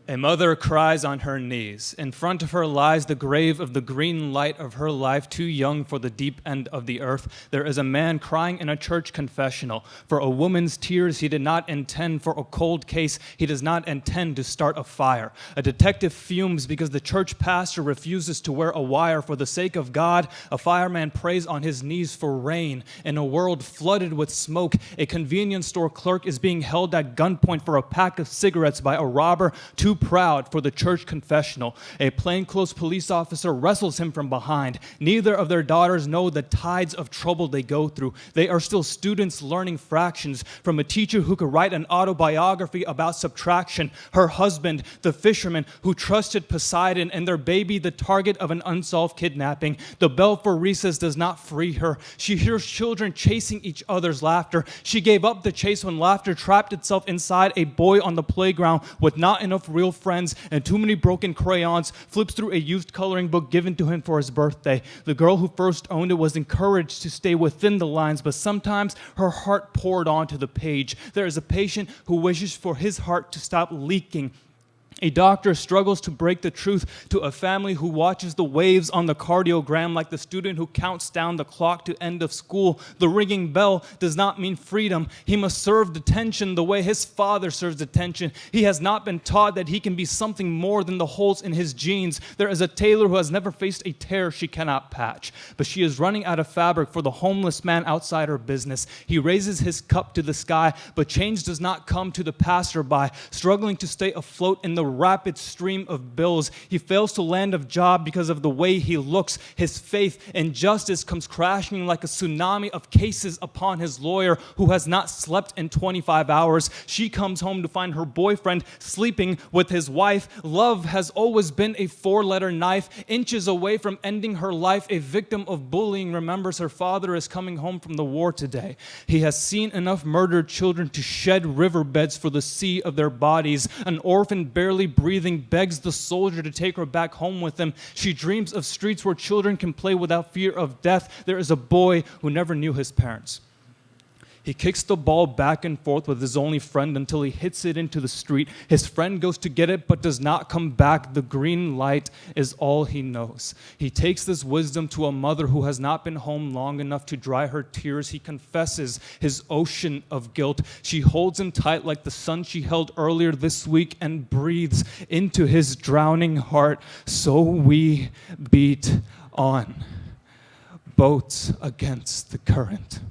A mother cries on her knees. In front of her lies the grave of the green light of her life, too young for the deep end of the earth. There is a man crying in a church confessional. For a woman's tears he did not intend, for a cold case he does not intend to start a fire. A detective fumes because the church pastor refuses to wear a wire. For the sake of God, a fireman prays on his knees for rain. In a world flooded with smoke, a convenience store clerk is being held at gunpoint for a pack of cigarettes by a robber too proud for the church confessional. A plainclothes police officer wrestles him from behind. Neither of their daughters know the tides of trouble they go through. They are still students learning fractions from a teacher who could write an autobiography about subtraction. Her husband, the fisherman who trusted Poseidon, and their baby, the target of an unsolved kidnapping. The bell for recess does not free her. She hears children chasing each other's laughter. She gave up the chase when laughter trapped itself inside a boy on the playground with not enough real friends and too many broken crayons, flips through a used coloring book given to him for his birthday. The girl who first owned it was encouraged to stay within the lines, but sometimes her heart poured onto the page. There is a patient who wishes for his heart to stop leaking. A doctor struggles to break the truth to a family who watches the waves on the cardiogram like the student who counts down the clock to end of school. The ringing bell does not mean freedom. He must serve detention the way his father serves detention. He has not been taught that he can be something more than the holes in his jeans. There is a tailor who has never faced a tear she cannot patch, but she is running out of fabric for the homeless man outside her business. He raises his cup to the sky, but change does not come to the passerby, struggling to stay afloat in the rapid stream of bills. He fails to land a job because of the way he looks. His faith in justice comes crashing like a tsunami of cases upon his lawyer who has not slept in 25 hours. She comes home to find her boyfriend sleeping with his wife. Love has always been a four-letter knife. Inches away from ending her life, a victim of bullying remembers her father is coming home from the war today. He has seen enough murdered children to shed riverbeds for the sea of their bodies. An orphan barely breathing begs the soldier to take her back home with him. She dreams of streets where children can play without fear of death. There is a boy who never knew his parents. He kicks the ball back and forth with his only friend until he hits it into the street. His friend goes to get it but does not come back. The green light is all he knows. He takes this wisdom to a mother who has not been home long enough to dry her tears. He confesses his ocean of guilt. She holds him tight like the son she held earlier this week and breathes into his drowning heart. So we beat on, boats against the current.